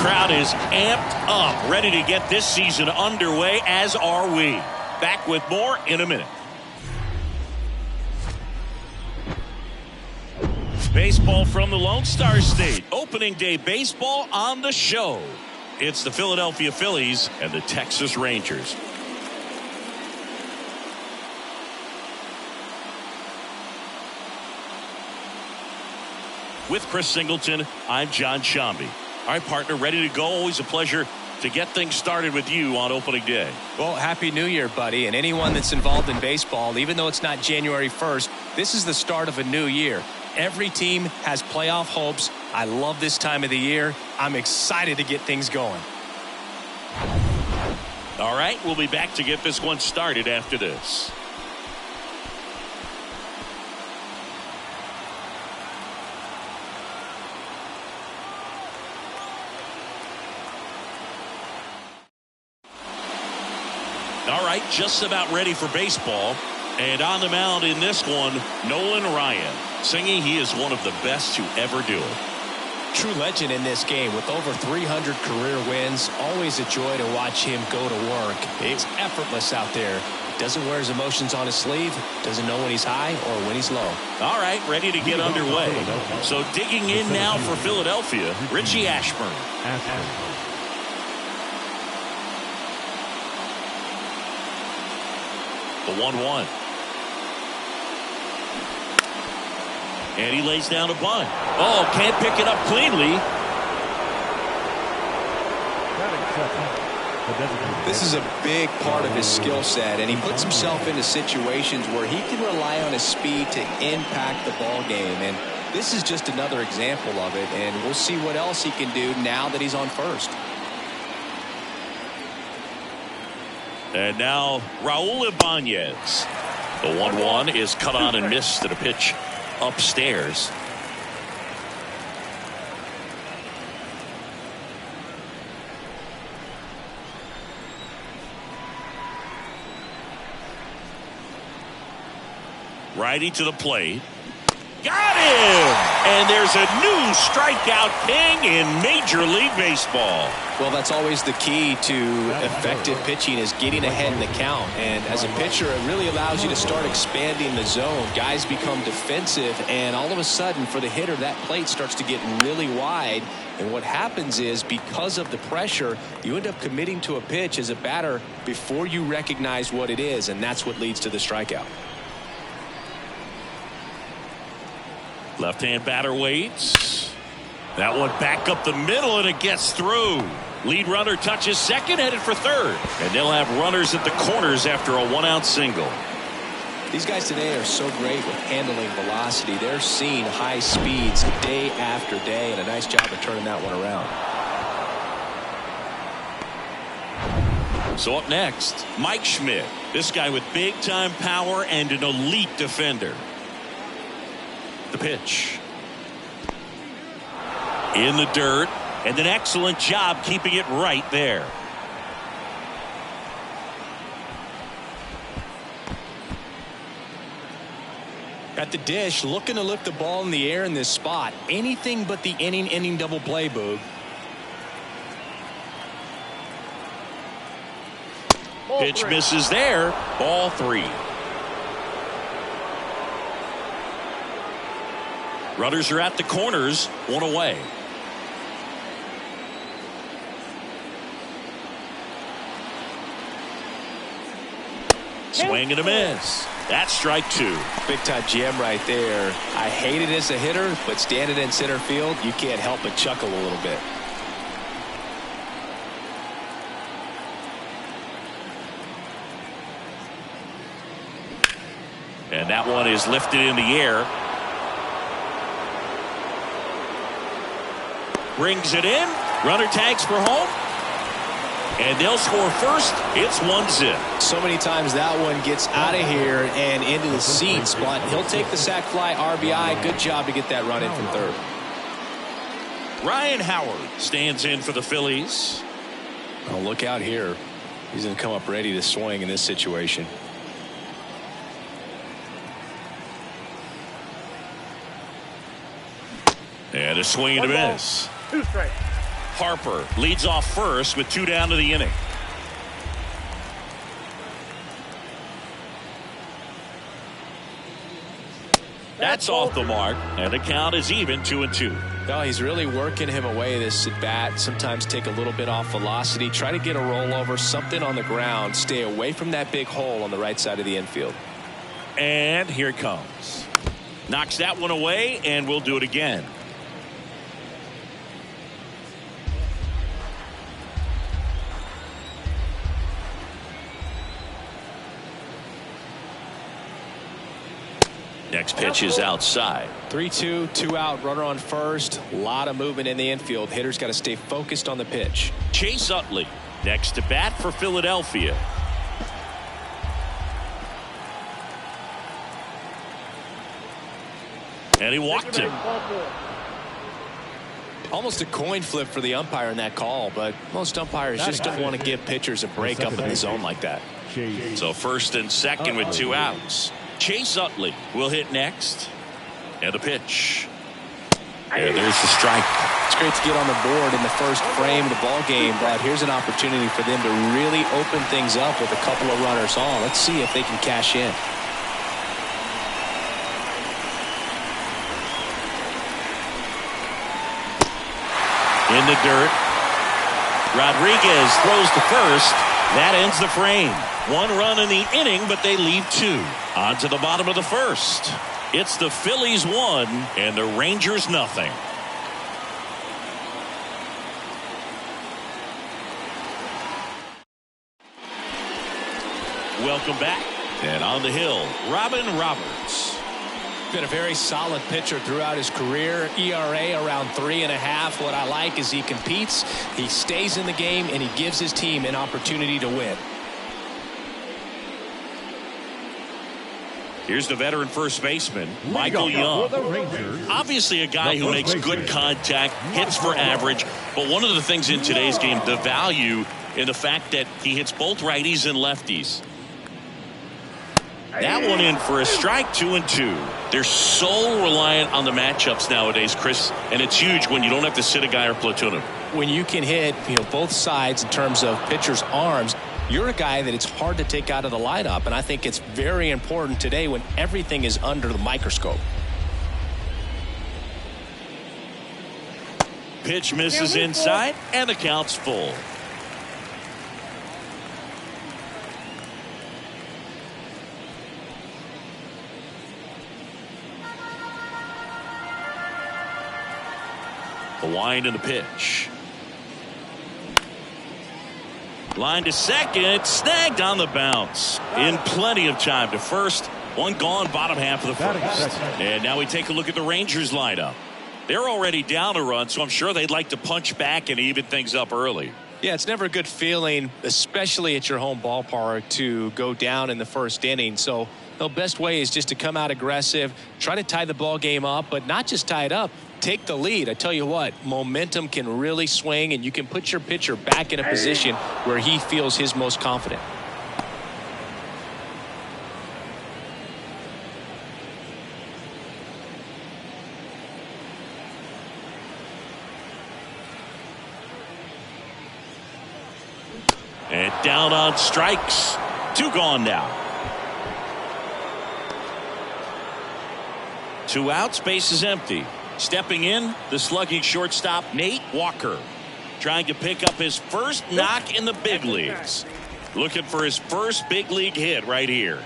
crowd is amped up, ready to get this season underway, as are we. Back with more in a minute. Baseball from the Lone Star State. Opening day baseball on the show. It's the Philadelphia Phillies and the Texas Rangers. With Chris Singleton, I'm John Shambi. All right, partner, ready to go. Always a pleasure to get things started with you on opening day. Well, Happy New Year, buddy. And anyone that's involved in baseball, even though it's not January 1st, this is the start of a new year. Every team has playoff hopes. I love this time of the year. I'm excited to get things going. All right, we'll be back to get this one started after this. All right, just about ready for baseball. And on the mound in this one, Nolan Ryan, singing he is one of the best to ever do it. True legend in this game with over 300 career wins. Always a joy to watch him go to work. It's effortless out there. Doesn't wear his emotions on his sleeve. Doesn't know when he's high or when he's low. All right, ready to get underway. So digging in now for Philadelphia, Richie Ashburn. The 1-1. And he lays down a bunt. Oh, can't pick it up cleanly. This is a big part of his skill set, and he puts himself into situations where he can rely on his speed to impact the ball game. And this is just another example of it, and we'll see what else he can do now that he's on first. And now Raul Ibanez. The 1-1 is cut on and missed at a pitch upstairs. Righty to the plate. Got him! And there's a new strikeout king in Major League Baseball. Well, that's always the key to effective pitching, is getting ahead in the count. And as a pitcher, it really allows you to start expanding the zone. Guys become defensive, and all of a sudden, for the hitter, that plate starts to get really wide. And what happens is, because of the pressure, you end up committing to a pitch as a batter before you recognize what it is, and that's what leads to the strikeout. Left-hand batter waits. That one back up the middle, and it gets through. Lead runner touches second, headed for third. And they'll have runners at the corners after a one-out single. These guys today are so great with handling velocity. They're seeing high speeds day after day, and a nice job of turning that one around. So up next, Mike Schmidt. This guy with big-time power and an elite defender. The pitch. In the dirt, and an excellent job keeping it right there. At the dish, looking to lift the ball in the air in this spot. Anything but the inning double play, Boog. Pitch misses there. Ball 3. Runners are at the corners, one away. Swing and a miss. That's strike 2. Big time jam right there. I hate it as a hitter, but standing in center field, you can't help but chuckle a little bit. And that one is lifted in the air. Brings it in. Runner tags for home. And they'll score first. It's 1-0. So many times that one gets out of here and into the seats, but he'll take the sac fly RBI. Good job to get that run in from third. Ryan Howard stands in for the Phillies. Oh, look out here. He's going to come up ready to swing in this situation. And a swing and a miss. 2 strikes. Harper leads off first with 2 down to the inning. That's off the mark, and the count is even 2-2. No, he's really working him away, this at bat. Sometimes take a little bit off velocity, try to get a rollover, something on the ground, stay away from that big hole on the right side of the infield. And here it comes. Knocks that one away, and we'll do it again. Next pitch is outside. 3-2, 2 out, runner on first. A lot of movement in the infield. Hitter's got to stay focused on the pitch. Chase Utley next to bat for Philadelphia. And he walked him. Almost a coin flip for the umpire in that call, but most umpires just don't want to give pitchers a break up in the zone like that. So first and second with 2 outs. Chase Utley will hit next. And a pitch. And there's the strike. It's great to get on the board in the first frame of the ball game, but here's an opportunity for them to really open things up with a couple of runners on. Let's see if they can cash in. In the dirt. Rodriguez throws to first. That ends the frame. 1 run in the inning, but they leave 2. On to the bottom of the first. It's the Phillies 1 and the Rangers nothing. Welcome back. And on the hill, Robin Roberts. Been a very solid pitcher throughout his career. ERA around 3.5. What I like is he competes, he stays in the game, and he gives his team an opportunity to win. Here's the veteran first baseman, Michael Young. Obviously a guy who makes good contact, hits for average, but one of the things in today's game, the value in the fact that he hits both righties and lefties. That one in for a strike, 2-2. They're so reliant on the matchups nowadays, Chris, and it's huge when you don't have to sit a guy or platoon him. When you can hit, both sides in terms of pitchers' arms, you're a guy that it's hard to take out of the lineup, and I think it's very important today when everything is under the microscope. Pitch misses inside, and the count's full. The wind and the pitch. Line to second, snagged on the bounce. In plenty of time to first. 1 gone, bottom half of the first. And now we take a look at the Rangers lineup. They're already down a run, so I'm sure they'd like to punch back and even things up early. Yeah, it's never a good feeling, especially at your home ballpark, to go down in the first inning. So the best way is just to come out aggressive, try to tie the ball game up, but not just tie it up. Take the lead. I tell you what, momentum can really swing, and you can put your pitcher back in a position where he feels his most confident. And down on strikes. 2 gone now. 2 outs, base is empty. Stepping in, the slugging shortstop, Nate Walker. Trying to pick up his first knock in the big leagues. Looking for his first big league hit right here.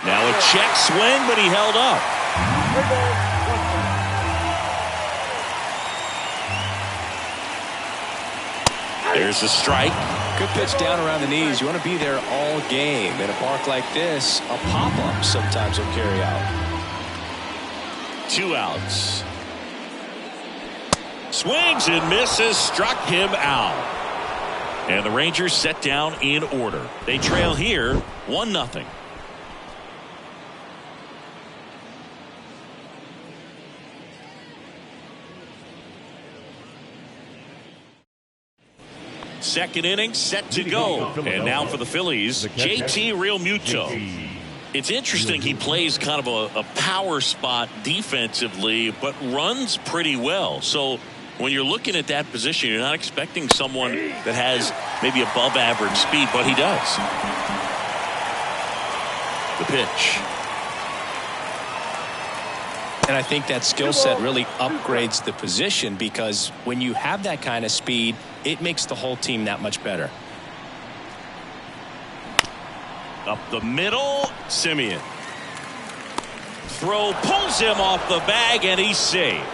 Now a check swing, but he held up. There's a strike. Good pitch down around the knees. You want to be there all game. In a park like this, a pop-up sometimes will carry out. 2 outs. Swings and misses, struck him out. And the Rangers set down in order. They trail here 1-0. Second inning set to go. And now for the Phillies, JT Realmuto. It's interesting, he plays kind of a power spot defensively, but runs pretty well. So when you're looking at that position, you're not expecting someone that has maybe above average speed, but he does. The pitch. And I think that skill set really upgrades the position, because when you have that kind of speed, it makes the whole team that much better. Up the middle, Simeon. Throw pulls him off the bag, and he's safe.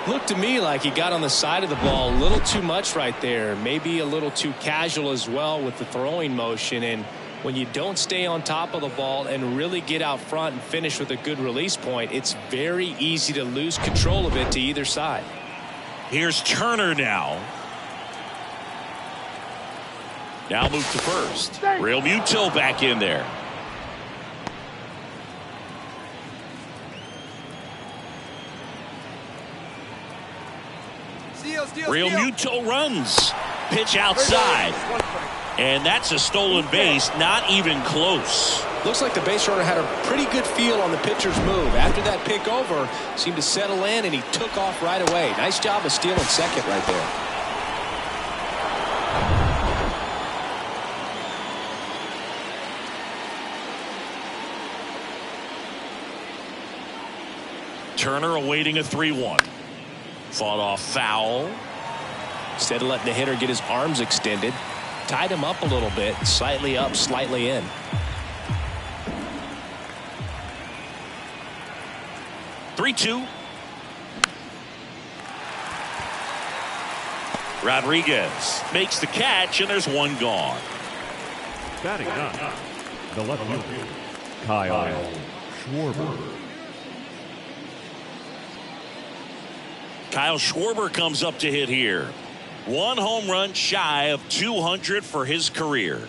Looked to me like he got on the side of the ball a little too much right there. Maybe a little too casual as well with the throwing motion. And when you don't stay on top of the ball and really get out front and finish with a good release point, it's very easy to lose control of it to either side. Here's Turner now. Now move to first. Realmuto back in there. Realmuto runs. Pitch outside. And that's a stolen base, not even close. Looks like the base runner had a pretty good feel on the pitcher's move. After that pick over, seemed to settle in, and he took off right away. Nice job of stealing second right there. Turner awaiting a 3-1. Fought off foul. Instead of letting the hitter get his arms extended, tied him up a little bit, slightly up, slightly in. Three-two. Rodriguez makes the catch, and there's one gone. Batting nine, the left fielder, Kyle Schwarber. Kyle Schwarber comes up to hit here. One home run shy of 200 for his career.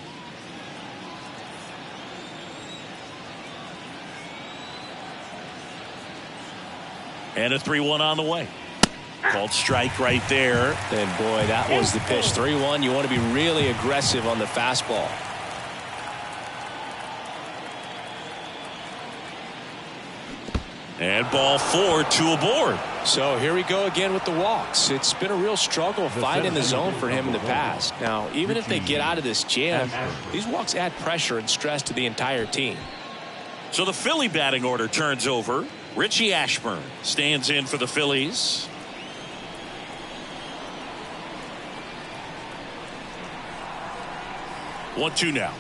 And a 3-1 on the way. Called strike right there. And boy, that was the pitch. 3-1. You want to be really aggressive on the fastball. And ball 4, 2 aboard. So here we go again with the walks. It's been a real struggle finding the zone for him in the past. Now, even if they get out of this jam, these walks add pressure and stress to the entire team. So the Philly batting order turns over. Richie Ashburn stands in for the Phillies. One-two now.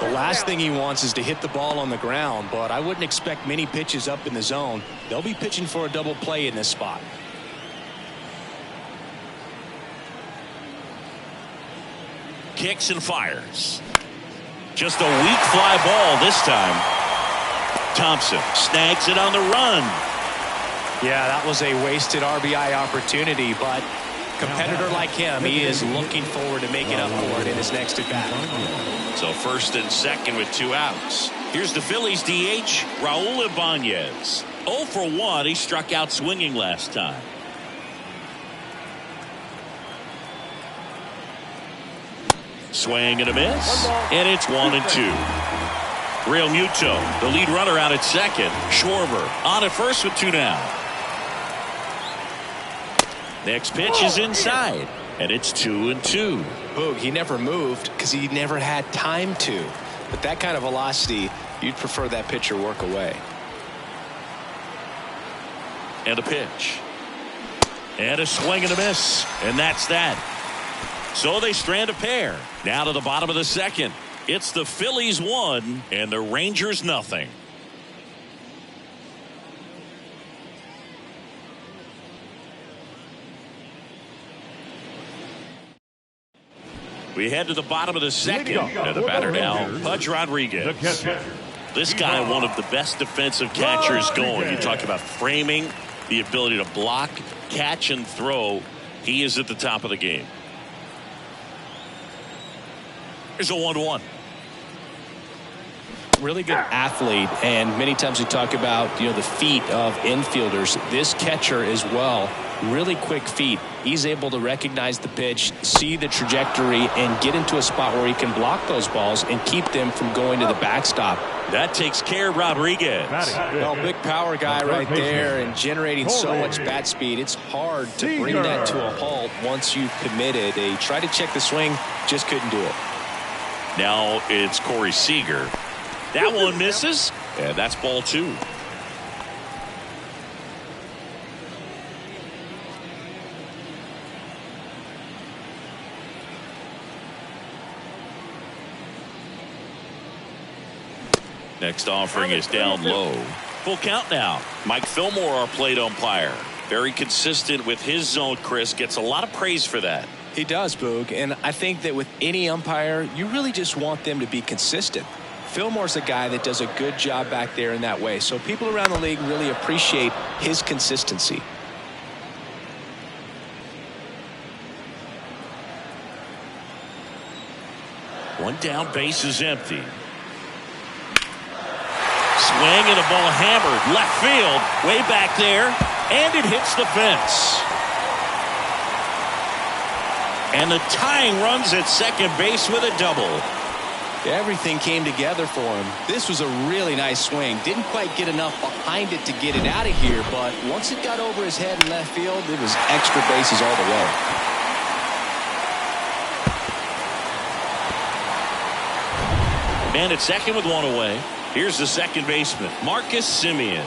The last thing he wants is to hit the ball on the ground, but I wouldn't expect many pitches up in the zone. They'll be pitching for a double play in this spot. Kicks and fires. Just a weak fly ball this time. Thompson snags it on the run. Yeah, that was a wasted RBI opportunity, but competitor like him, he is looking forward to making up for it in his next at bat. So first and second with 2 outs. Here's the Phillies DH, Raul Ibanez. 0 for 1. He struck out swinging last time. Swing and a miss. And it's 1-2. Realmuto, the lead runner, out at second. Schwarber on at first with 2 down. Next pitch is inside, and it's 2-2. Boog, he never moved because he never had time to. But that kind of velocity, you'd prefer that pitcher work away. And a pitch. And a swing and a miss. And that's that. So they strand a pair. Now to the bottom of the second. It's the Phillies 1 and the Rangers nothing. We head to the bottom of the second. And the batter now, Pudge Rodriguez. This guy, one of the best defensive catchers going. You talk about framing, the ability to block, catch, and throw. He is at the top of the game. Here's a 1-1. Really good athlete, and many times we talk about the feet of infielders. This catcher as well really quick feet. He's able to recognize the pitch, see the trajectory, and get into a spot where he can block those balls and keep them from going to the backstop. That takes care of Rodriguez. Well, big power guy right there and generating so much bat speed. It's hard to bring that to a halt once you've committed. They tried to check the swing, just couldn't do it. Now it's Corey Seager. That one misses, and that's ball 2. Next offering is down low. Full count now. Mike Fillmore, our plate umpire. Very consistent with his zone, Chris. Gets a lot of praise for that. He does, Boog. And I think that with any umpire, you really just want them to be consistent. Fillmore's a guy that does a good job back there in that way. So people around the league really appreciate his consistency. One down, base is empty. Swing and a ball hammered left field, way back there, and it hits the fence. And the tying runs at second base with a double. Everything came together for him. This was a really nice swing. Didn't quite get enough behind it to get it out of here, but once it got over his head in left field, it was extra bases all the way. Man at second with one away. Here's the second baseman, Marcus Semien.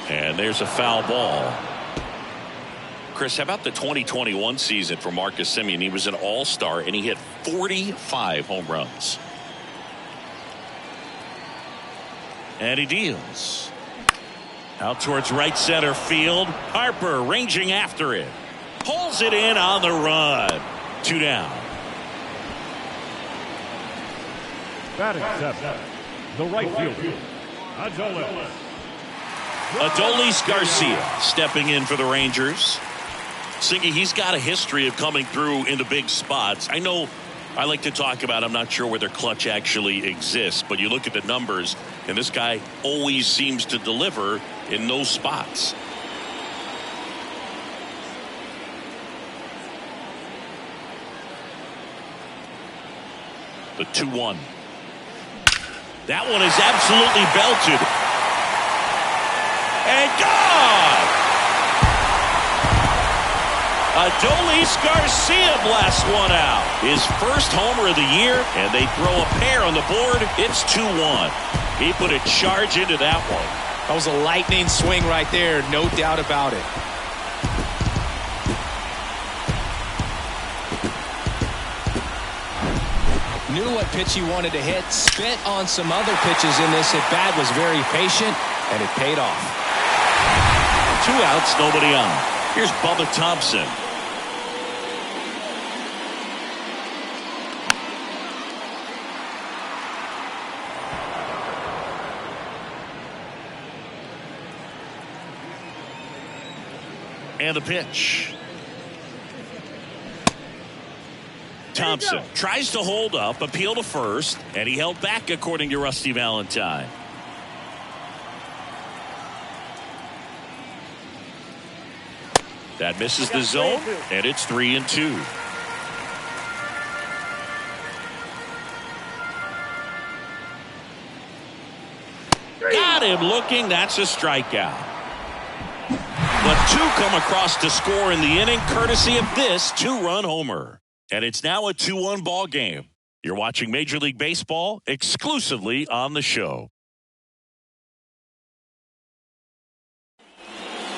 And there's a foul ball. Chris, how about the 2021 season for Marcus Semien? He was an all-star, and he hit 45 home runs. And he deals. Out towards right center field. Harper ranging after it. Pulls it in on the run. 2 down. Batting 7, the right fielder, Adolis Garcia stepping in for the Rangers. Singy, he's got a history of coming through into big spots. I know I like to talk about, I'm not sure whether clutch actually exists, but you look at the numbers, and this guy always seems to deliver in those spots. The 2-1. That one is absolutely belted. And gone! Adolis Garcia blasts one out. His first homer of the year, and they throw a pair on the board. It's 2-1. He put a charge into that one. That was a lightning swing right there, no doubt about it. Knew what pitch he wanted to hit, spit on some other pitches in this at bat, was very patient, and it paid off. 2 outs, nobody on. Here's Bubba Thompson. And the pitch. Thompson tries to hold up, appeal to first, and he held back according to Rusty Valentine. That misses the zone, and it's 3-2. Got him looking. That's a strikeout. But 2 come across to score in the inning, courtesy of this 2-run homer. And it's now a 2-1 ball game. You're watching Major League Baseball exclusively on the show.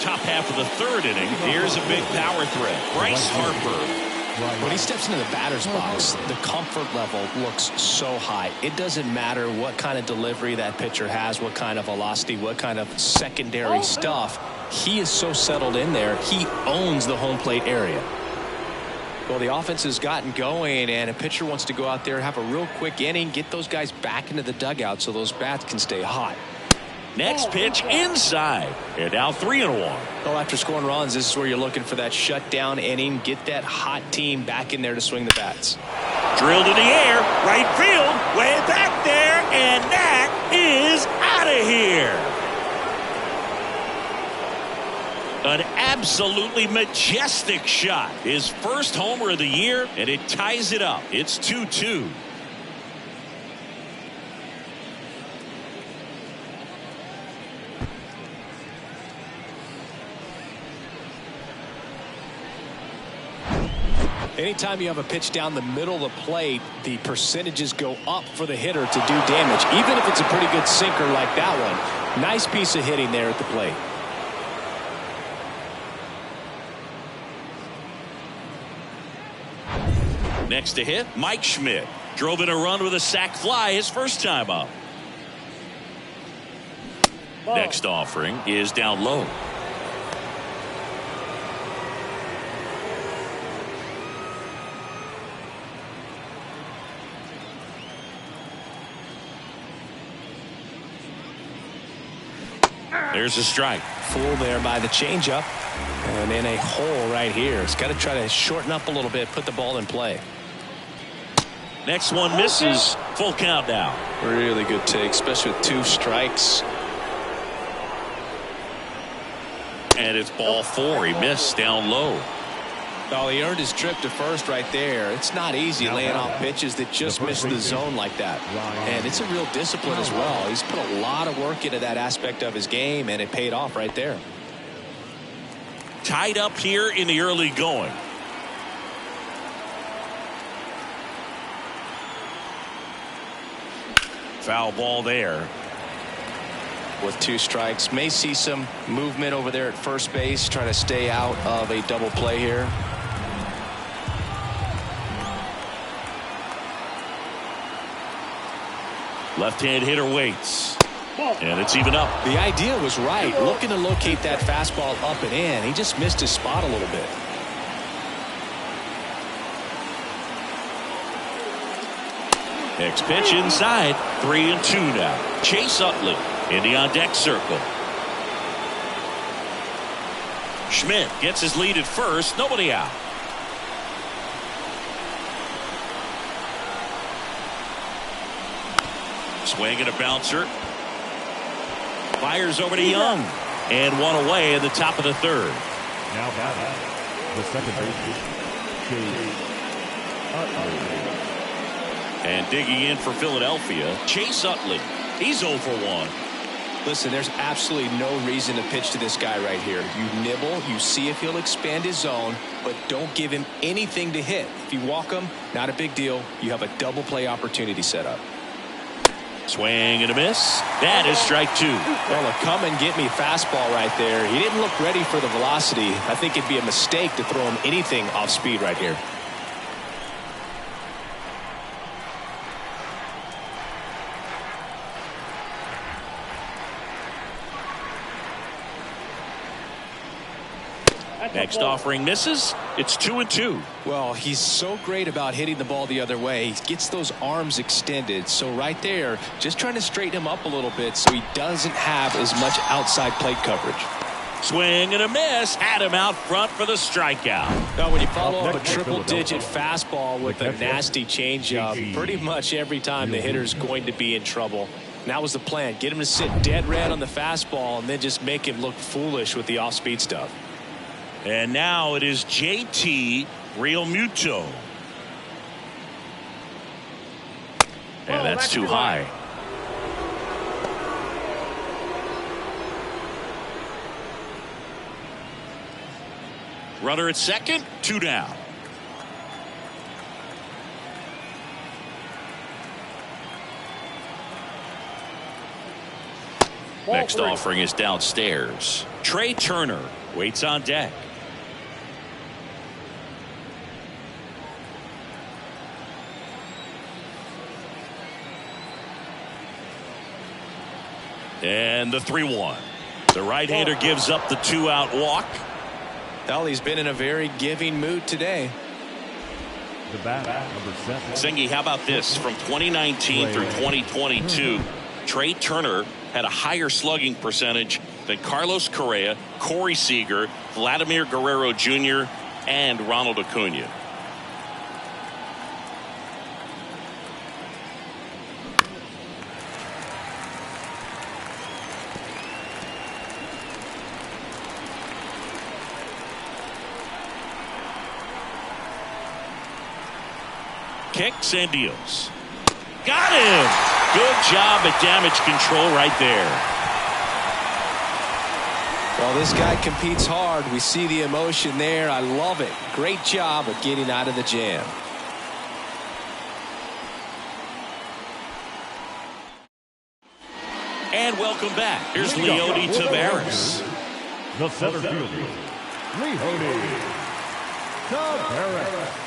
Top half of the 3rd inning. Here's a big power threat. Bryce Harper. When he steps into the batter's box, the comfort level looks so high. It doesn't matter what kind of delivery that pitcher has, what kind of velocity, what kind of secondary stuff. He is so settled in there. He owns the home plate area. Well, the offense has gotten going, and a pitcher wants to go out there, have a real quick inning, get those guys back into the dugout so those bats can stay hot. Next pitch inside, and now 3-1. Well, after scoring runs, this is where you're looking for that shutdown inning, get that hot team back in there to swing the bats. Drilled in the air, right field, way back there, and that is out of here. An absolutely majestic shot. His first homer of the year, and it ties it up. It's 2-2. Anytime you have a pitch down the middle of the plate, the percentages go up for the hitter to do damage, even if it's a pretty good sinker like that one. Nice piece of hitting there at the plate. Next to hit, Mike Schmidt. Drove in a run with a sac fly his first time up. Next offering is down low. There's a strike. Full there by the changeup. And in a hole right here. It's got to try to shorten up a little bit, put the ball in play. Next one misses. Full count now. Really good take, especially with 2 strikes. And it's ball 4. He missed down low. Oh, he earned his trip to first right there. It's not easy laying off pitches that just miss the zone like that. And it's a real discipline as well. He's put a lot of work into that aspect of his game, and it paid off right there. Tied up here in the early going. Foul ball there. With 2 strikes, may see some movement over there at first base, trying to stay out of a double play here. Left-hand hitter waits. And it's even up. The idea was right. Looking to locate that fastball up and in. He just missed his spot a little bit. Next pitch inside. 3-2 now. Chase Utley in the on-deck circle. Schmidt gets his lead at first. Nobody out. Swing and a bouncer. Fires over to Young. And one away in the top of the 3rd. Now batting the second baseman, Chase Utley. And digging in for Philadelphia, Chase Utley. He's 0 for 1. Listen, there's absolutely no reason to pitch to this guy right here. You nibble, you see if he'll expand his zone, but don't give him anything to hit. If you walk him, not a big deal. You have a double play opportunity set up. Swing and a miss. That is strike 2. Well, a come and get me fastball right there. He didn't look ready for the velocity. I think it'd be a mistake to throw him anything off speed right here. Next offering misses. It's 2-2. Well, he's so great about hitting the ball the other way. He gets those arms extended. So right there, just trying to straighten him up a little bit so he doesn't have as much outside plate coverage. Swing and a miss. Had him out front for the strikeout. Now, when you follow up a triple-digit fastball with a nasty changeup, pretty much every time the hitter's going to be in trouble. And that was the plan. Get him to sit dead red on the fastball and then just make him look foolish with the off-speed stuff. And now it is JT Realmuto. And that's too high. Runner at second, 2 down. Next offering is downstairs. Trey Turner waits on deck. And the 3-1. The right-hander gives up the 2-out walk. Well, he's been in a very giving mood today. The bat, number 7. Zengi, how about this? From 2019 through 2022, Trey Turner had a higher slugging percentage than Carlos Correa, Corey Seager, Vladimir Guerrero Jr., and Ronald Acuna. Kicks and deals. Got him. Good job at damage control right there. Well, this guy competes hard. We see the emotion there. I love it. Great job of getting out of the jam. And welcome back. Here's Leody Taveras. The center fielder, Leody Taveras.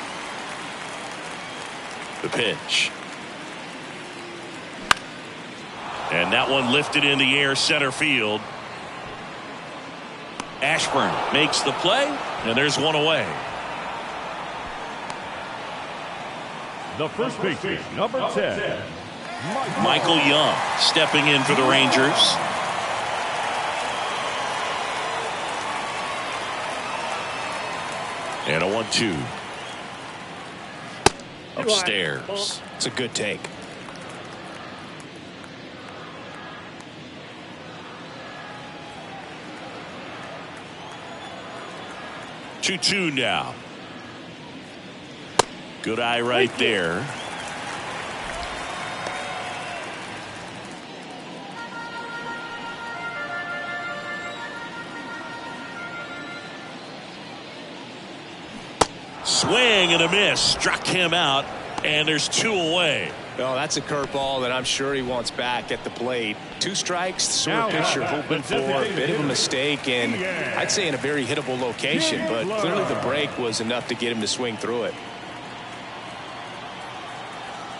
The pitch. And that one lifted in the air center field. Ashburn makes the play, and there's one away. The first baseman, number 10, Michael Young stepping in for the Rangers. And a 1-2. Upstairs. It's a good take. Two now. Good eye right there. Swing and a miss. Struck him out, and there's 2 away. Oh, that's a curveball that I'm sure he wants back at the plate. 2 strikes, the sort of pitcher hoping for a bit of a mistake, and I'd say in a very hittable location, but clearly the break was enough to get him to swing through it.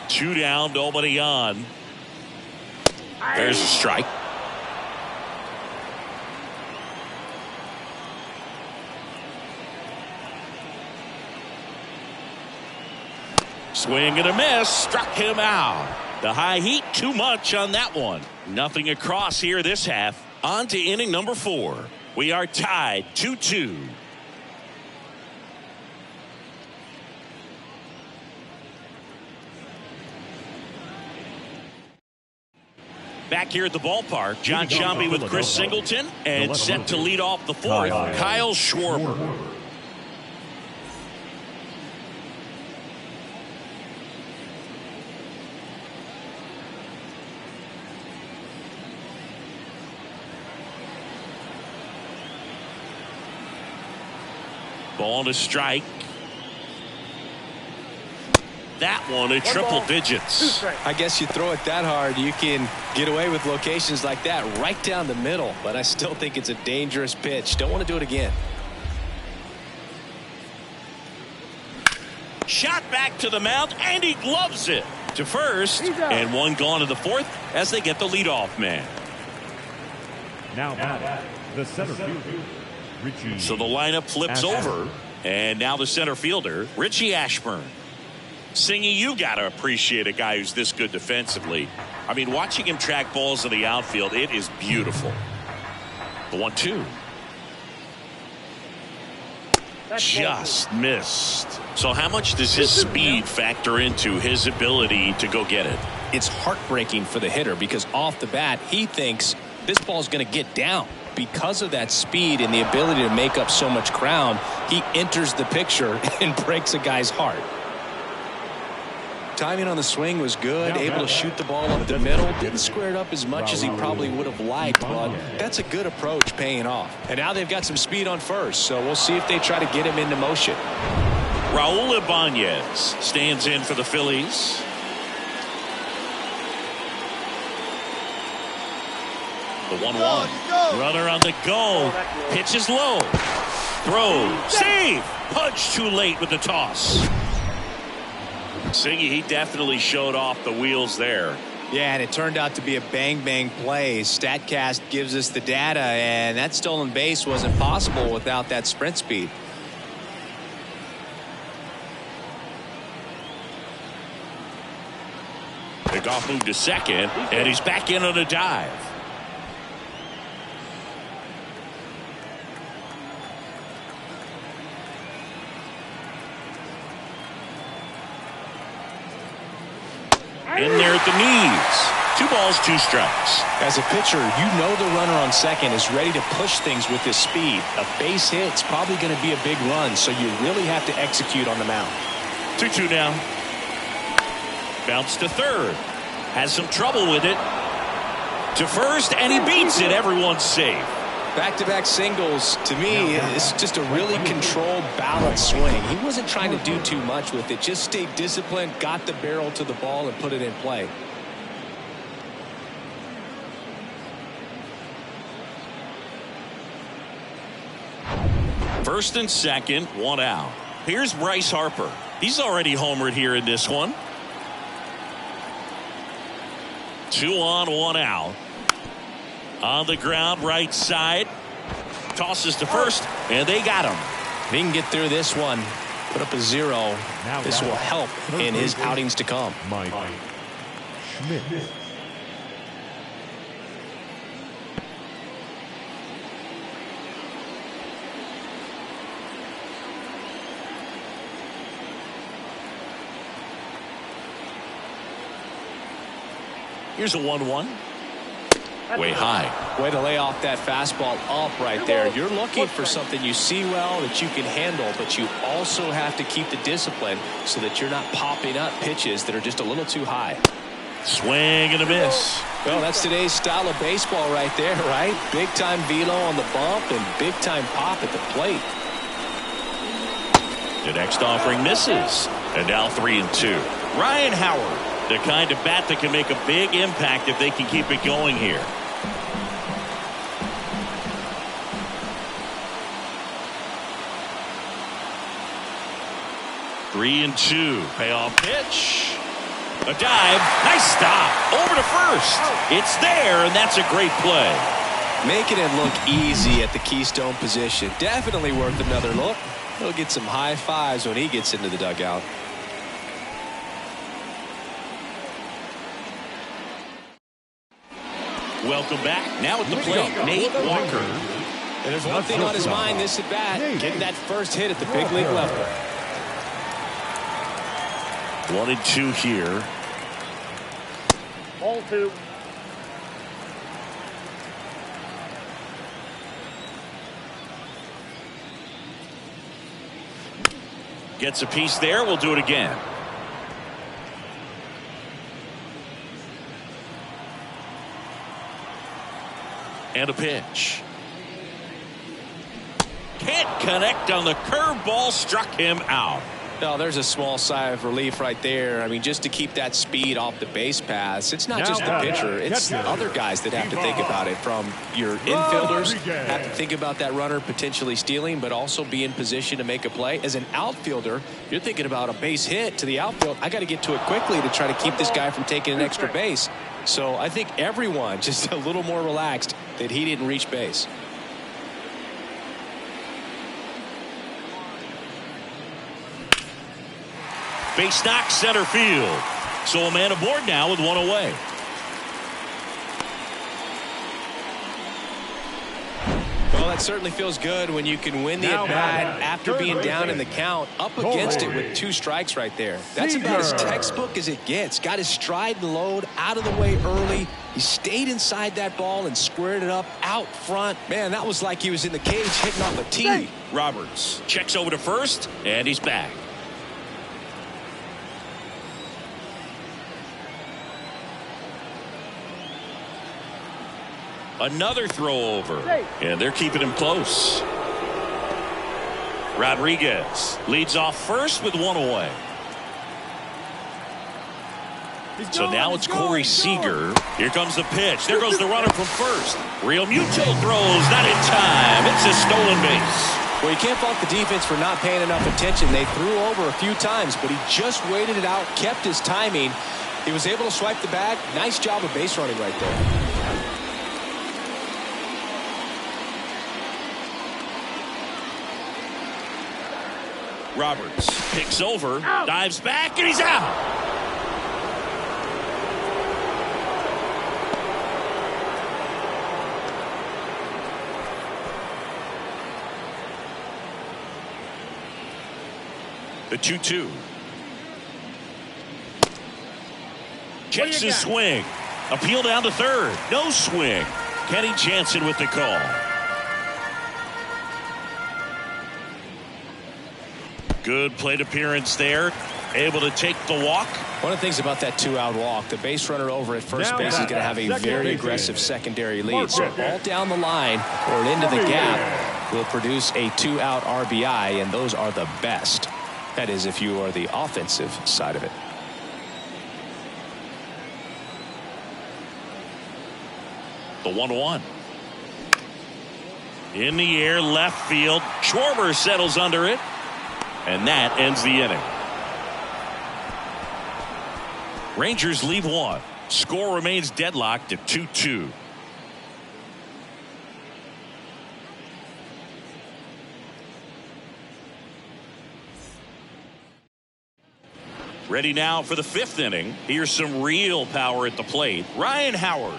2 down, nobody on. There's a strike. Swing and a miss. Struck him out. The high heat, too much on that one. Nothing across here this half. On to inning number 4. We are tied 2-2. Back here at the ballpark, John Sciambi with Chris Singleton, and set to lead off the 4th, Kyle Schwarber. Ball to strike. That one at triple digits. I guess you throw it that hard, you can get away with locations like that right down the middle, but I still think it's a dangerous pitch. Don't want to do it again. Shot back to the mound, and he gloves it to first, and one gone to the 4th as they get the leadoff man. Now the center fielder, Richie. So the lineup flips over, and now the center fielder, Richie Ashburn. Singy, you got to appreciate a guy who's this good defensively. I mean, watching him track balls in the outfield, it is beautiful. The 1-2. Just missed. So how much does his speed factor into his ability to go get it? It's heartbreaking for the hitter because off the bat, he thinks this ball's going to get down. Because of that speed and the ability to make up so much ground, he enters the picture and breaks a guy's heart. Timing on the swing was good, able to shoot the ball up the middle. Didn't square it up as much as he probably would have liked, but that's a good approach paying off. And now they've got some speed on first, so we'll see if they try to get him into motion. Raul Ibanez stands in for the Phillies. The 1-1. Runner on the go. Pitch is low. Throw. Save. Punch too late with the toss. Singy, he definitely showed off the wheels there. Yeah, and it turned out to be a bang-bang play. StatCast gives us the data, and that stolen base wasn't possible without that sprint speed. The golf move to second, and he's back in on a dive. In there at the knees. 2 balls, 2 strikes. As a pitcher, you know the runner on second is ready to push things with his speed. A base hit's probably going to be a big run, so you really have to execute on the mound. 2-2 now. Bounce to third. Has some trouble with it. To first, and he beats it. Everyone's safe. Back-to-back singles, to me, it's just a really controlled, balanced swing. He wasn't trying to do too much with it. Just stayed disciplined, got the barrel to the ball, and put it in play. First and second, one out. Here's Bryce Harper. He's already homered here in this one. 2 on, 1 out. On the ground, right side. Tosses to first, and they got him. If he can get through this one, put up a 0, this will help in his outings to come. Mike Schmidt. Here's a 1-1. Way high. Way to lay off that fastball up right there. You're looking for something you see well that you can handle, but you also have to keep the discipline so that you're not popping up pitches that are just a little too high. Swing and a miss. Well, that's today's style of baseball right there, right? Big time velo on the bump and big time pop at the plate. The next offering misses. And now 3-2. Ryan Howard, the kind of bat that can make a big impact if they can keep it going here. Three and 2. Payoff pitch. A dive. Nice stop. Over to first. It's there, and that's a great play. Making it look easy at the keystone position. Definitely worth another look. He'll get some high fives when he gets into the dugout. Welcome back. Now at the plate, Nate Walker. And there's one thing on his mind this at bat, getting that first hit at the big league level. 1 and 2 here. Ball 2. Gets a piece there. We'll do it again. And a pitch. Can't connect on the curveball. Struck him out. No, there's a small sigh of relief right there. I mean, just to keep that speed off the base pass. It's not just the pitcher. It's other guys that have to think about it. From your infielders have to think about that runner potentially stealing, but also be in position to make a play. As an outfielder, you're thinking about a base hit to the outfield. I got to get to it quickly to try to keep this guy from taking an extra base. So I think everyone just a little more relaxed that he didn't reach base. Base knock, center field. So a man aboard now with 1 away. Well, that certainly feels good when you can win the at-bat after being down in the count, up against it with 2 strikes right there. That's about as textbook as it gets. Got his stride and load out of the way early. He stayed inside that ball and squared it up out front. Man, that was like he was in the cage hitting off a tee. Roberts checks over to first, and he's back. Another throw over, and they're keeping him close. Rodriguez leads off first with 1 away. So now it's Corey Seager. Here comes the pitch. There goes the runner from first. Real Muto throws, not in time. It's a stolen base. Well, you can't fault the defense for not paying enough attention. They threw over a few times, but he just waited it out, kept his timing. He was able to swipe the bag. Nice job of base running right there. Roberts picks over, dives back, and he's out. The 2-2. Checks his swing. Appeal down to third. No swing. Kenny Jansen with the call. Good plate appearance there. able to take the walk. One of the things about that two-out walk, the base runner over at first base is going to have a very aggressive secondary lead. So all down the line or into the gap will produce a two-out RBI, and those are the best. That is, if you are the offensive side of it. The 1-1. In the air, left field. Schwarber settles under it. And that ends the inning. Rangers leave one. Score remains deadlocked at 2-2. Ready now for the fifth inning. Here's some real power at the plate. Ryan Howard.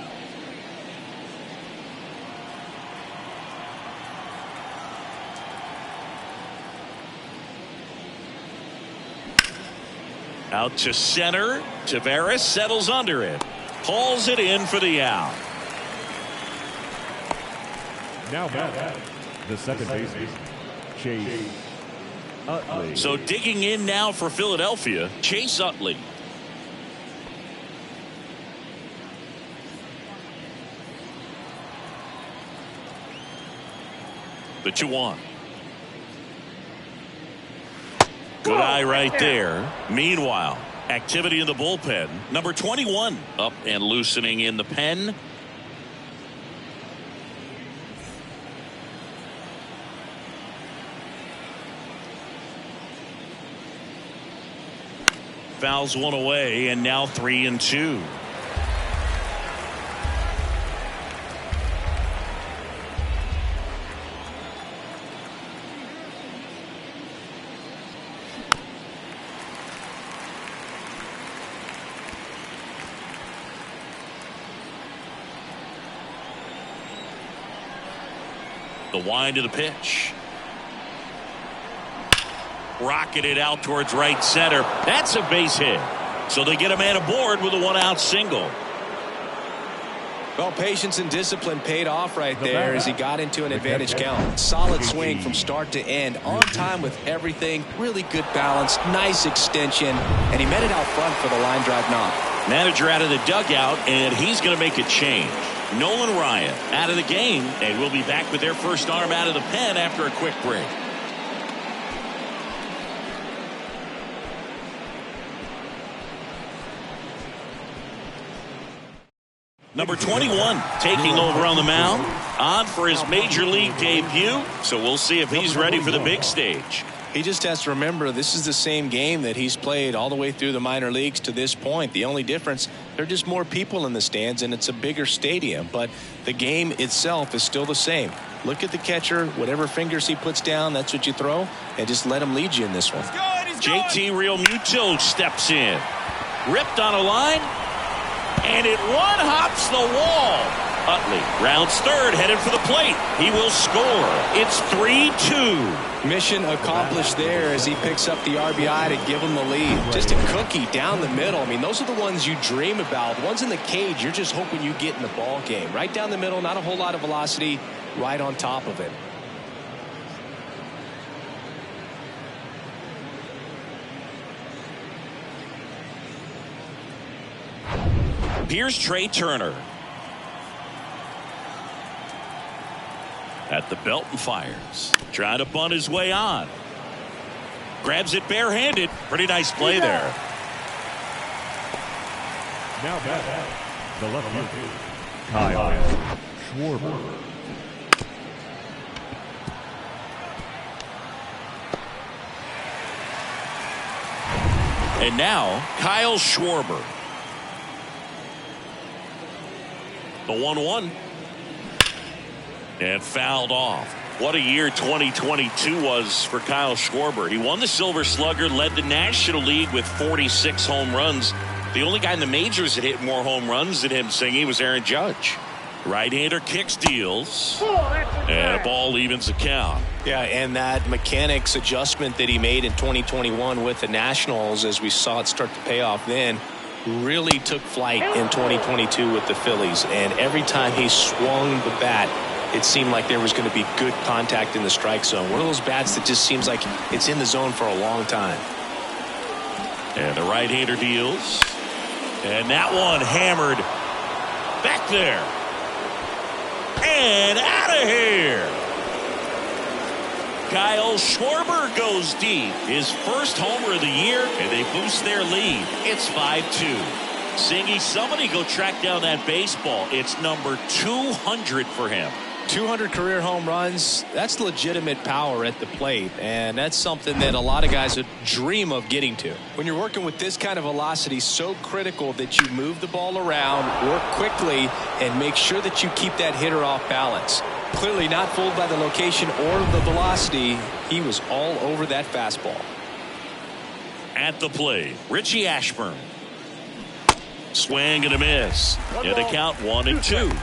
Out to center. Tavares settles under it. Pulls it in for the out. Now back, the second baseman, Chase Utley. So digging in now for Philadelphia, Chase Utley. The 2-1. Good eye right there. Meanwhile, activity in the bullpen. Number 21 up and loosening in the pen. Fouls one away, and now 3-2. The wind of the pitch. Rocketed out towards right center. That's a base hit. So they get a man aboard with a one-out single. Well, patience and discipline paid off right there as he got into an advantage count. Solid swing from start to end. On time with everything. Really good balance. Nice extension. And he met it out front for the line drive knock. Manager out of the dugout, and he's going to make a change. Nolan Ryan out of the game, and we'll be back with their first arm out of the pen after a quick break. Number 21 taking over on the mound, on for his major league debut, so we'll see if he's ready for the big stage. He just has to remember this is the same game that he's played all the way through the minor leagues to this point. The only difference, there are just more people in the stands and it's a bigger stadium, but the game itself is still the same. Look at the catcher, whatever fingers he puts down, that's what you throw, and just let him lead you in this one. JT Realmuto steps in. Ripped on a line, and it one-hops the wall. Utley rounds third, headed for the plate. He will score. It's 3-2. Mission accomplished there as he picks up the RBI to give him the lead. Just a cookie down the middle. I mean, those are the ones you dream about. The ones in the cage, you're just hoping you get in the ball game. Right down the middle, not a whole lot of velocity, right on top of it. Here's Trey Turner. At the belt and fires. Trying to bunt his way on. Grabs it barehanded. Pretty nice play there. Now back, the left field, Kyle Schwarber. And now Kyle Schwarber. The 1-1. And fouled off. What a year 2022 was for Kyle Schwarber. He won the Silver Slugger, led the National League with 46 home runs. The only guy in the majors that hit more home runs than him, Singy, was Aaron Judge. Right-hander kicks, deals, and a ball evens the count. Yeah, and that mechanics adjustment that he made in 2021 with the Nationals, as we saw it start to pay off then, really took flight in 2022 with the Phillies. And every time he swung the bat, it seemed like there was going to be good contact in the strike zone. One of those bats that just seems like it's in the zone for a long time. And the right-hander deals. And that one hammered back there. And out of here. Kyle Schwarber goes deep. His first homer of the year, and they boost their lead. It's 5-2. Singy, somebody go track down that baseball. It's number 200 for him. 200 career home runs. That's legitimate power at the plate, and that's something that a lot of guys would dream of getting to. When you're working with this kind of velocity, so critical that you move the ball around, work quickly, and make sure that you keep that hitter off balance. Clearly not fooled by the location or the velocity. He was all over that fastball. At the plate, Richie Ashburn. Swing and a miss. And the count 1-2.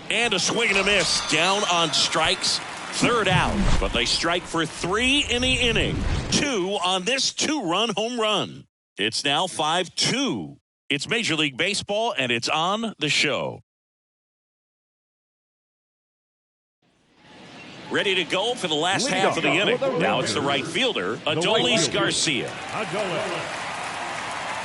And a swing and a miss. Down on strikes. Third out. But they strike for 3 in the inning. 2 on this 2-run home run. It's now 5-2. It's Major League Baseball, and it's on the show. Ready to go for the last half of the inning. Now it's the right fielder, Adolis Garcia.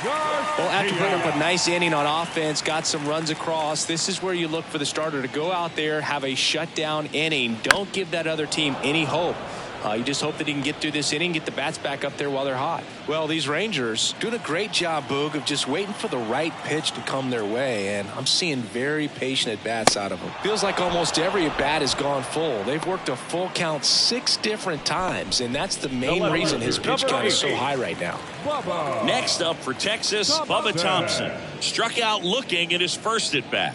Well, after putting up a nice inning on offense, got some runs across, this is where you look for the starter to go out there, have a shutdown inning. Don't give that other team any hope. You just hope that he can get through this inning, get the bats back up there while they're hot. Well, these Rangers doing a great job, Boog, of just waiting for the right pitch to come their way, and I'm seeing very patient at-bats out of them. Feels like almost every at-bat has gone full. They've worked a full count 6 different times, and that's the main reason his pitch count is so high right now. Next up for Texas, Bubba Thompson. Struck out looking in his first at-bat.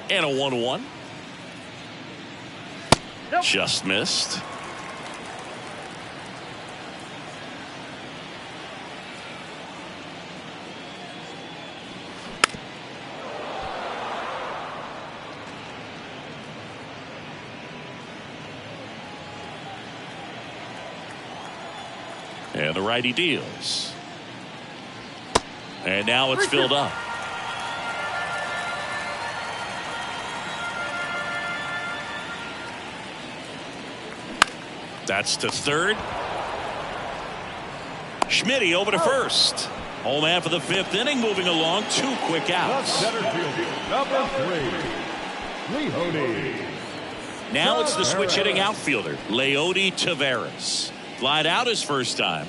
And a 1-1. Just missed. And the righty deals. And now it's filled up. That's to third. Schmitty over to first. Home half of the 5th inning, moving along. 2 quick outs. Number 3, Leody. Now it's the switch hitting outfielder, Leody Taveras. Flied out his first time.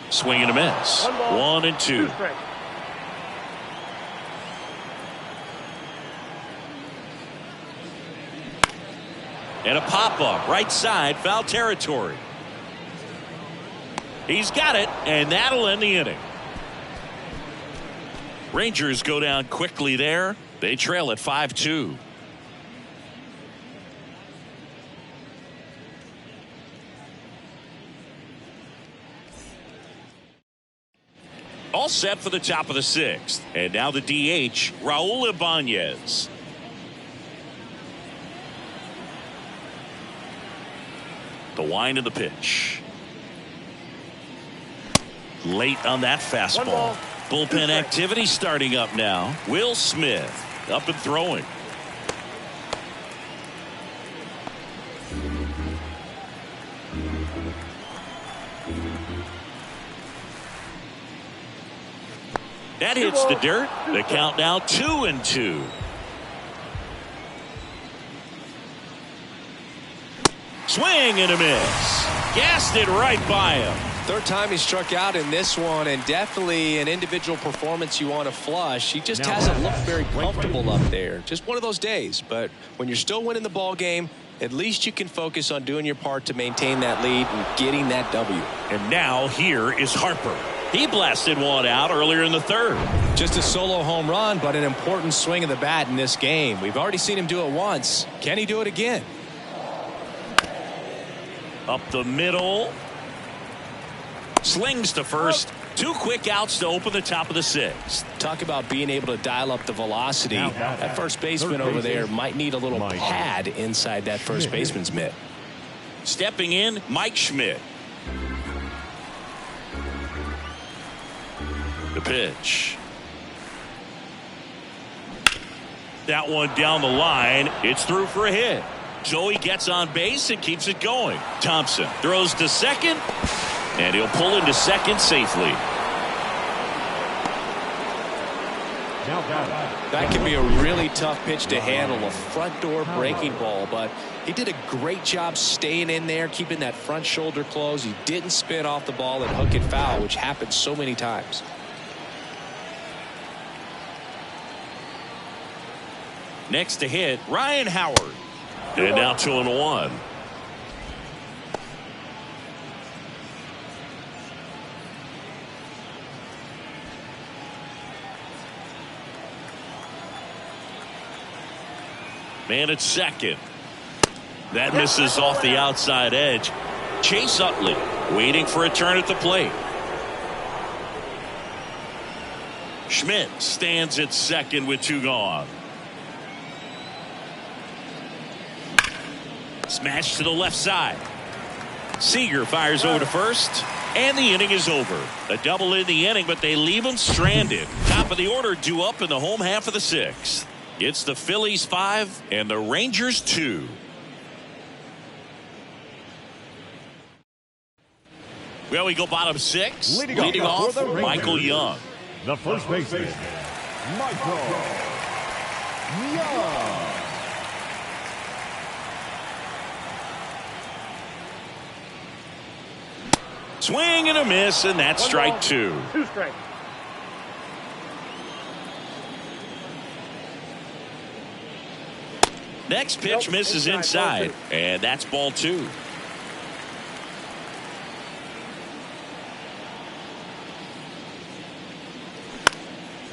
Swing and a miss. 1-2. And a pop-up right side, foul territory. He's got it, and that'll end the inning. Rangers go down quickly there. They trail at 5-2. All set for the top of the 6th. And now the DH, Raul Ibanez. The wind of the pitch. Late on that fastball. Bullpen activity starting up now. Will Smith up and throwing. That hits the dirt. The count now 2-2. Swing and a miss. Gassed it right by him. Third time he struck out in this one, and definitely an individual performance you want to flush. He just hasn't looked very comfortable up there. Just one of those days. But when you're still winning the ball game, at least you can focus on doing your part to maintain that lead and getting that W. And now here is Harper. He blasted one out earlier in the 3rd. Just a solo home run, but an important swing of the bat in this game. We've already seen him do it once. Can he do it again? Up the middle. Slings to first. 2 quick outs to open the top of the 6th. Talk about being able to dial up the velocity. That first baseman over there might need a little pad inside that first baseman's mitt. Stepping in, Mike Schmidt. The pitch. That one down the line. It's through for a hit. So he gets on base and keeps it going. Thompson throws to second, and he'll pull into second safely. That can be a really tough pitch to handle, a front door breaking ball, but he did a great job staying in there, keeping that front shoulder closed. He didn't spin off the ball and hook it foul, which happens so many times. Next to hit, Ryan Howard. And now 2-1. Man at second. That misses off the outside edge. Chase Utley waiting for a turn at the plate. Schmidt stands at second with 2 gone. Smash to the left side. Seager fires over to first, and the inning is over. A double in the inning, but they leave him stranded. Top of the order due up in the home half of the 6th. It's the Phillies 5 and the Rangers 2. Well, we go bottom 6. Leading off Michael Young. The first baseman, Michael Young. Swing and a miss, and that's strike 2. 2 strikes. Next pitch misses inside, and that's ball 2.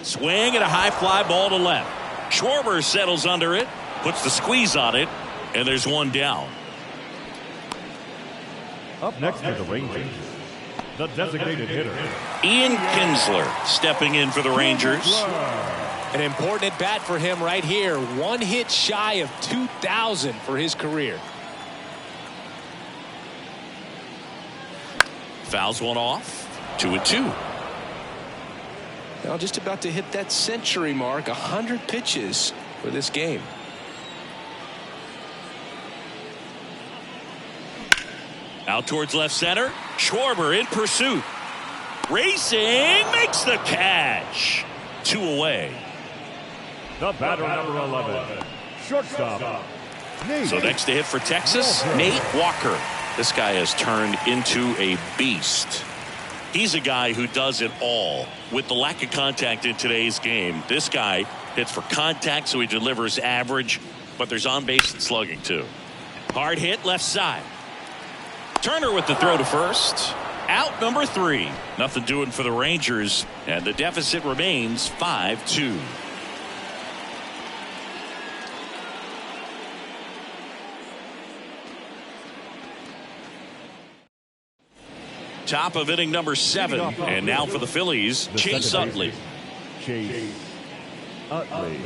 Swing and a high fly ball to left. Schwarber settles under it, puts the squeeze on it, and there's 1 down. Up next for the Rangers, the designated hitter, Ian Kinsler stepping in for the Rangers. An important at bat for him right here. 1 hit shy of 2,000 for his career. Fouls one off. 2-2. Now just about to hit that century mark. 100 pitches for this game. Out towards left center. Schwarber in pursuit. Racing, makes the catch. 2 away. the batter number 11, shortstop, Nate. So next to hit for Texas, Nate Walker. This guy has turned into a beast. He's a guy who does it all. With the lack of contact in today's game, this guy hits for contact, so he delivers average, but there's on-base and slugging too. Hard hit left side. Turner with the throw to first. Out number 3. Nothing doing for the Rangers, and the deficit remains 5-2. Top of inning number 7, and now for the Phillies, Chase Utley. Chase Utley.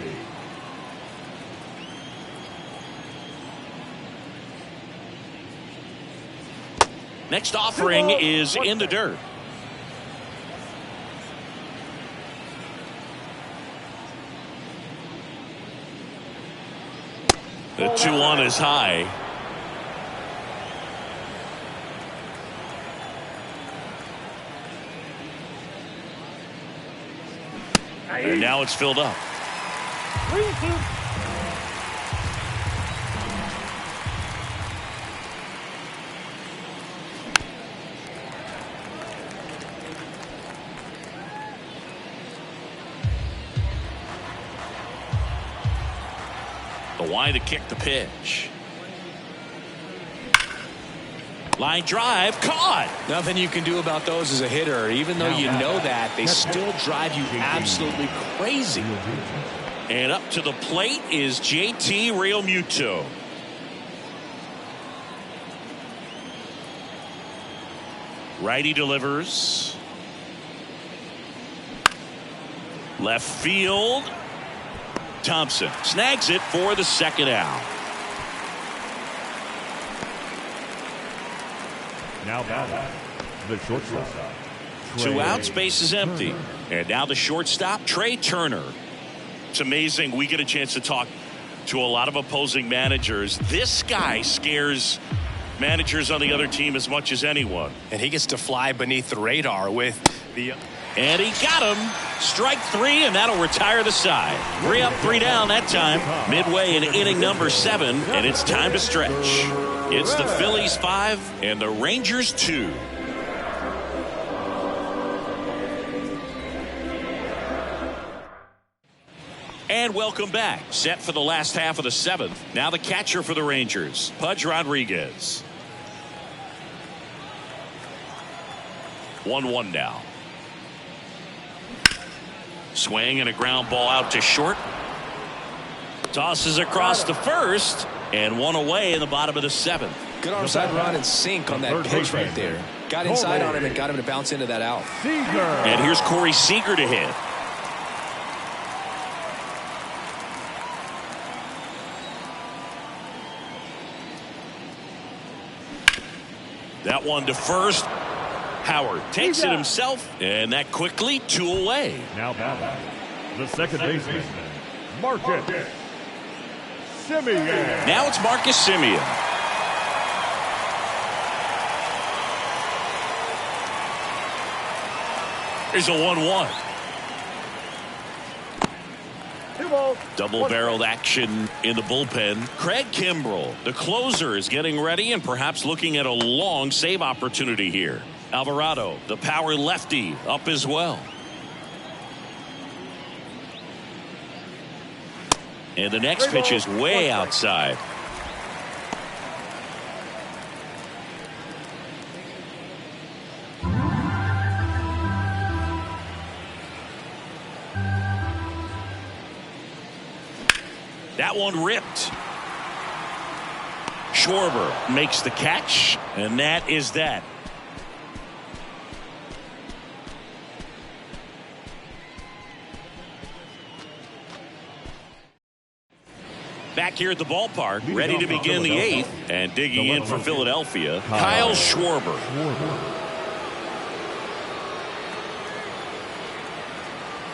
Next offering is in the dirt. The 2-1 is high. And now it's filled up. The line to kick the pitch. Line drive, caught. Nothing you can do about those as a hitter. Even though you know that, they still drive you absolutely crazy. And up to the plate is JT Realmuto. Righty delivers. Left field. Thompson snags it for the second out. Now batting, the shortstop. Two outs, base is empty. And now the shortstop, Trey Turner. It's amazing. We get a chance to talk to a lot of opposing managers. This guy scares managers on the other team as much as anyone. And he gets to fly beneath the radar with the... And he got him. Strike three, and that'll retire the side. 3 up, 3 down that time. Midway in inning number 7, and it's time to stretch. It's the Phillies 5 and the Rangers 2. And welcome back. Set for the last half of the 7th. Now the catcher for the Rangers, Pudge Rodriguez. 1-1 now. Swing and a ground ball out to short. Tosses across to first, and one away in the bottom of the 7th. Good onside run and sink on that pitch right there. Got inside on him and got him to bounce into that out. And here's Corey Seager to hit. That one to first. Howard takes it himself, and that quickly 2 away. Now batting, the second baseman, Marcus Semien. Now it's Marcus Semien. Here's a 1-1. Double-barreled action in the bullpen. Craig Kimbrell, the closer, is getting ready and perhaps looking at a long save opportunity here. Alvarado, the power lefty, up as well. And the next pitch is way outside. That one ripped. Schwarber makes the catch, and that is that. Back here at the ballpark, ready to begin the 8th, and digging in for Philadelphia, Kyle Schwarber.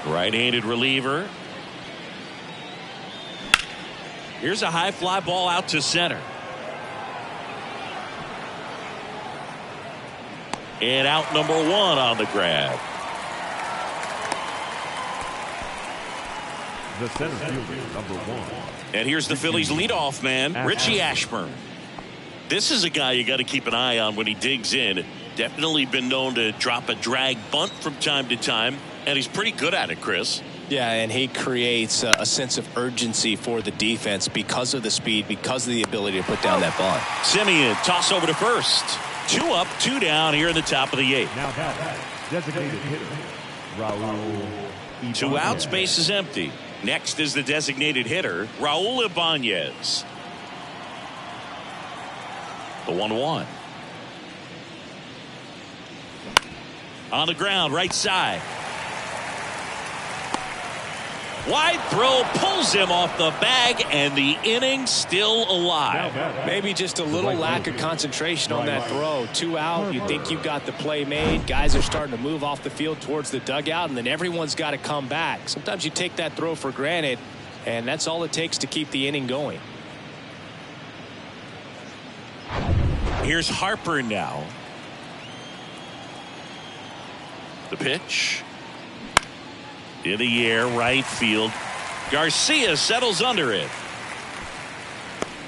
Right-handed reliever. Here's a high fly ball out to center. And out number 1 on the grab. The center fielder, number 1. And here's the Phillies leadoff man, Richie Ashburn. This is a guy you got to keep an eye on when he digs in. Definitely been known to drop a drag bunt from time to time, and he's pretty good at it, Chris. Yeah, and he creates a sense of urgency for the defense because of the speed, because of the ability to put down that bunt. Semien, toss over to first. 2 up, 2 down here in the top of the 8th. Now designated hitter, Raul. 2 outs, base is empty. Next is the designated hitter, Raul Ibanez. The 1-1. On the ground, right side. Wide throw pulls him off the bag, and the inning still alive. Maybe just a little lack of concentration on that throw. 2 out, you think you've got the play made. Guys are starting to move off the field towards the dugout, and then everyone's got to come back. Sometimes you take that throw for granted, and that's all it takes to keep the inning going. Here's Harper now. The pitch. In the air, right field. Garcia settles under it.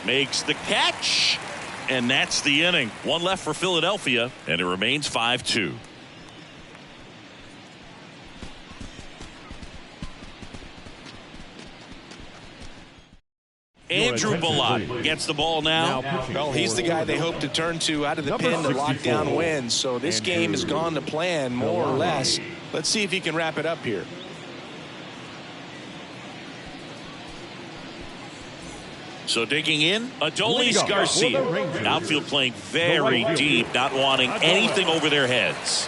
Makes the catch. And that's the inning. 1 left for Philadelphia, and it remains 5-2. Andrew Bellatti gets the ball now. Well, he's the guy they hope to turn to out of the pen to lock down wins. So this game has gone to plan, more or less. Let's see if he can wrap it up here. So digging in, Adolis Garcia. Outfield playing very deep, not wanting anything over their heads.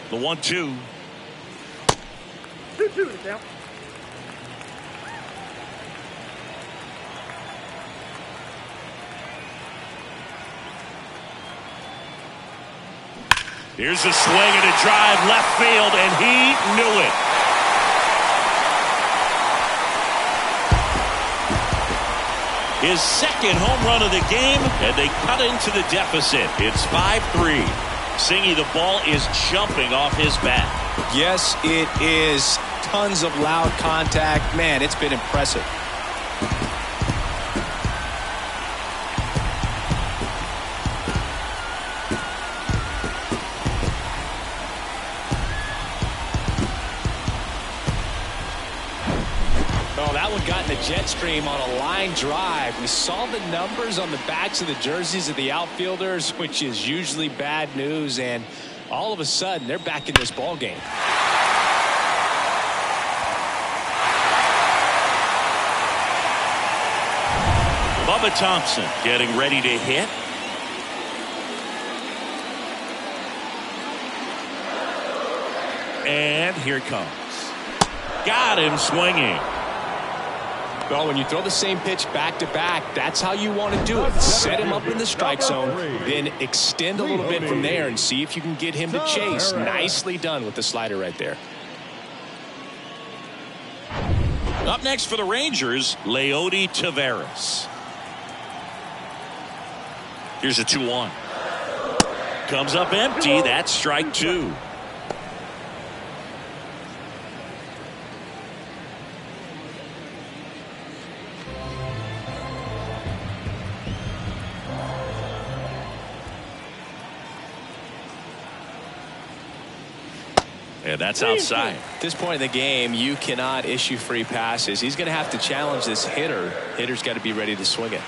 The 1-2. 2-2 to count. Here's a swing and a drive left field, and he knew it. His second home run of the game, and they cut into the deficit. It's 5-3. Singy, the ball is jumping off his bat. Yes, it is. Tons of loud contact. Man, it's been impressive. Oh, that one got in the jet stream on a line drive. We saw the numbers on the backs of the jerseys of the outfielders, which is usually bad news, and all of a sudden they're back in this ball game. Bubba Thompson getting ready to hit. And here it comes. Got him swinging. Well, when you throw the same pitch back to back, that's how you want to do it. Set him up in the strike zone, then extend a little bit from there and see if you can get him to chase. Nicely done with the slider right there. Up next for the Rangers, Leody Taveras. Here's a 2-1. Comes up empty. That's strike 2. And that's outside. At this point in the game, you cannot issue free passes. He's going to have to challenge this hitter. Hitter's got to be ready to swing it.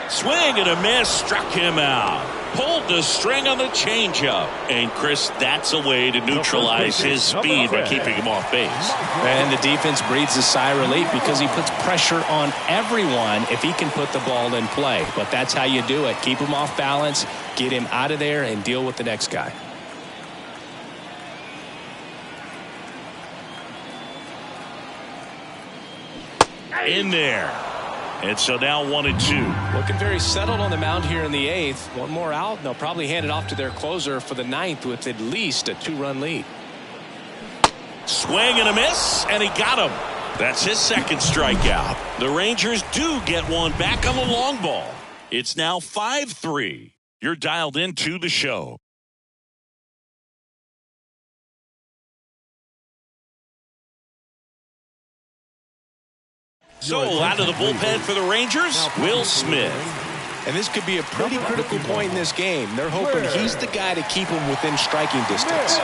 Swing and a miss, struck him out. Pulled the string on the changeup. And Chris, that's a way to neutralize his speed by keeping him off base. And the defense breathes a sigh of relief because he puts pressure on everyone if he can put the ball in play. But that's how you do it. Keep him off balance, get him out of there, and deal with the next guy. In there. And so now 1-2. Looking very settled on the mound here in the 8th. One more out, and they'll probably hand it off to their closer for the 9th with at least a 2-run lead. Swing and a miss, and he got him. That's his second strikeout. The Rangers do get one back on the long ball. It's now 5-3. You're dialed into the show. So out of the bullpen for the Rangers, Will Smith. And this could be a pretty critical point in this game. They're hoping he's the guy to keep him within striking distance.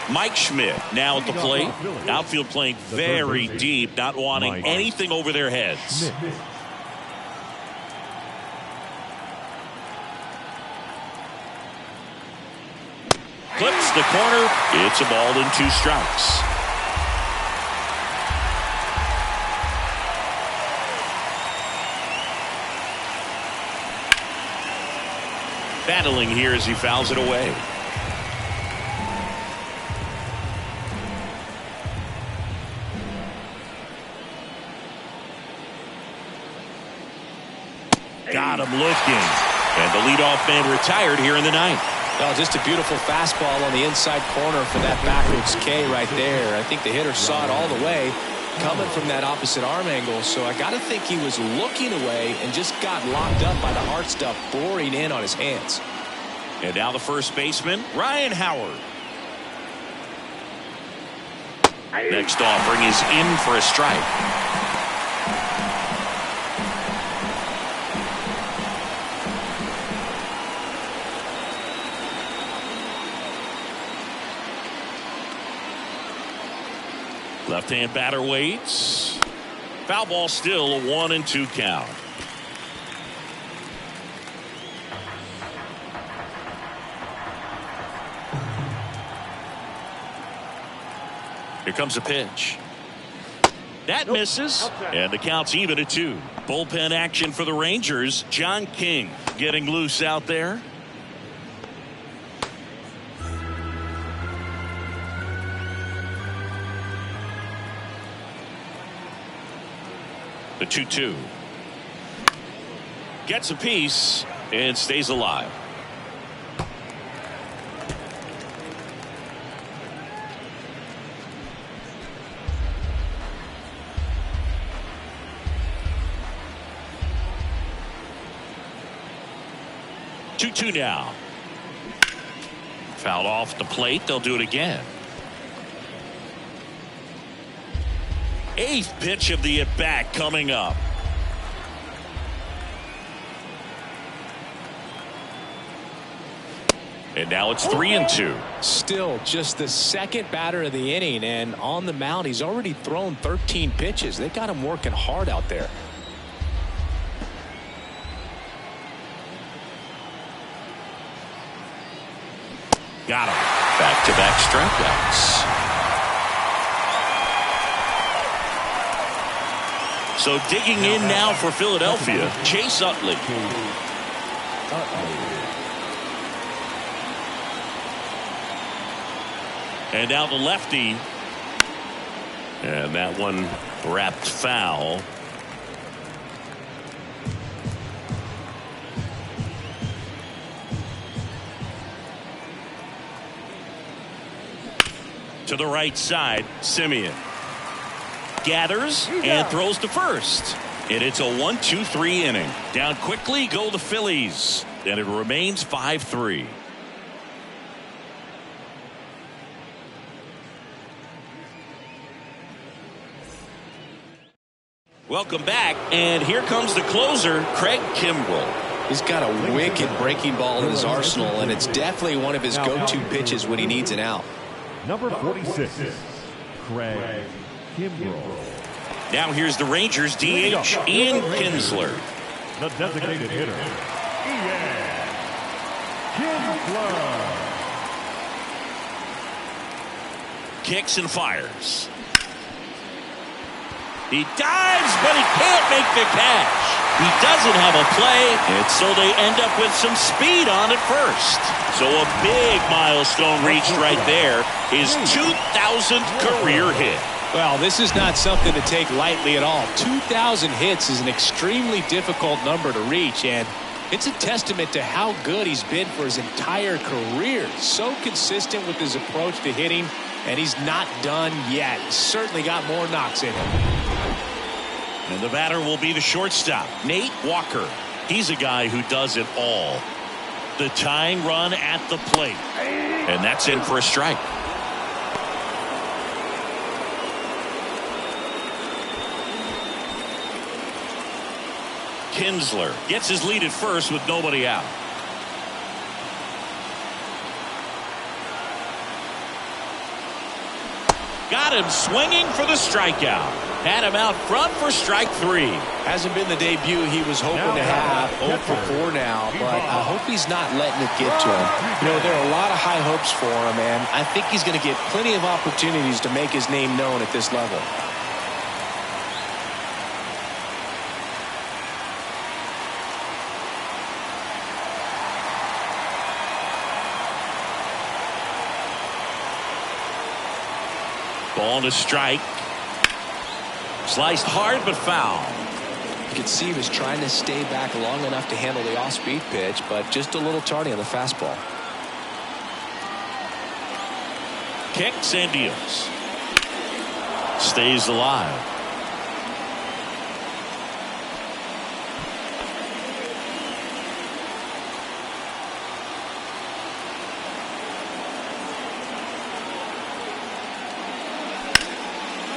Mike Schmidt now at the plate. Outfield playing very deep, not wanting anything over their heads. Clips the corner. It's a ball and 2 strikes. Battling here as he fouls it away. Got him looking. And the leadoff man retired here in the 9th. Well, just a beautiful fastball on the inside corner for that backwards K right there. I think the hitter saw it all the way coming from that opposite arm angle. So I got to think he was looking away and just got locked up by the hard stuff boring in on his hands. And now the first baseman, Ryan Howard. Next offering is in for a strike. Left-hand batter waits. Foul ball, still a 1-2 count. Here comes a pitch. That misses, and the count's even at 2. Bullpen action for the Rangers. John King getting loose out there. The 2-2. Gets a piece and stays alive. Two now. Fouled off the plate. They'll do it again. Eighth pitch of the at-bat coming up. And now it's 3-2. Still just the second batter of the inning, and on the mound he's already thrown 13 pitches. They've got him working hard out there. Got him. Back-to-back strikeouts. So digging in now for Philadelphia, Chase Utley. And now the lefty. And that one wrapped foul. To the right side, Simeon gathers and throws to first. And it's a 1-2-3 inning. Down quickly go the Phillies. And it remains 5-3. Welcome back, and here comes the closer, Craig Kimbrell. He's got a wicked breaking ball in his arsenal, and it's definitely one of his go-to pitches when he needs an out. Number 46, Craig Kimbrell. Now here's the Rangers DH, Ian Kinsler. The designated hitter, Ian Kinsler. Kicks and fires. He dives, but he can't make the catch. He doesn't have a play, and so they end up with some speed on at first. So a big milestone reached right there. His 2,000th career hit. Well, this is not something to take lightly at all. 2,000 hits is an extremely difficult number to reach, and it's a testament to how good he's been for his entire career. So consistent with his approach to hitting, and he's not done yet. He's certainly got more knocks in him. And the batter will be the shortstop, Nate Walker. He's a guy who does it all. The tying run at the plate. And that's in for a strike. Kinsler gets his lead at first with nobody out. Got him swinging for the strikeout. Had him out front for strike 3. Hasn't been the debut he was hoping to have. 0 for 4 now, but I hope he's not letting it get to him. You know, there are a lot of high hopes for him, and I think he's going to get plenty of opportunities to make his name known at this level. Ball to strike. Sliced hard but foul. You could see he was trying to stay back long enough to handle the off-speed pitch, but just a little tardy on the fastball. Kicks and deals. Stays alive.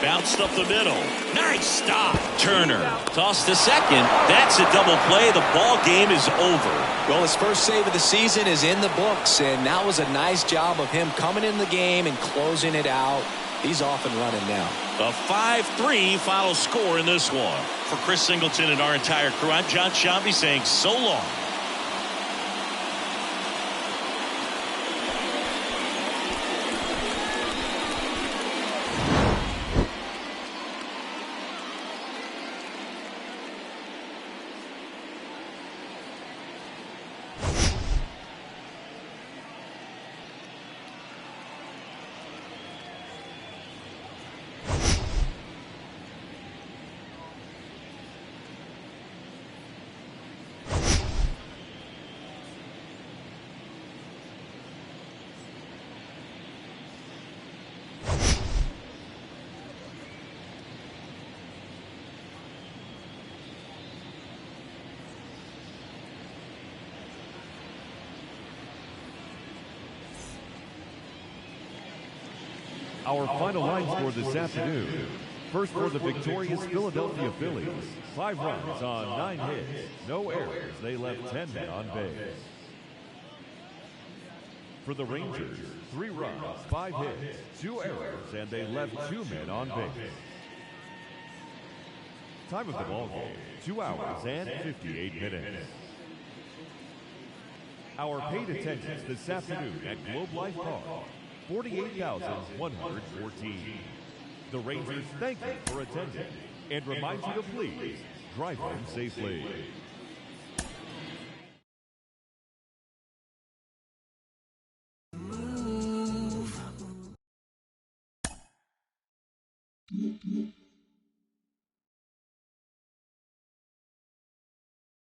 Bounced up the middle. Nice stop. Turner tossed to second. That's a double play. The ball game is over. Well, his first save of the season is in the books, and that was a nice job of him coming in the game and closing it out. He's off and running now. A 5-3 final score in this one. For Chris Singleton and our entire crew, I'm John Shambi saying so long. Our final line score this afternoon. First for the victorious Philadelphia Phillies. 5 runs on 9 hits. No errors. They left 10 men on base. For the Rangers, 3 runs, 5 hits, 2 errors, and they left 2 men on base. Time of the ball game, 2 hours and 58 minutes. Our paid attendance this afternoon at Globe Life Park, 48,114. The Rangers thank you for attending and remind you to please drive home safely. Move.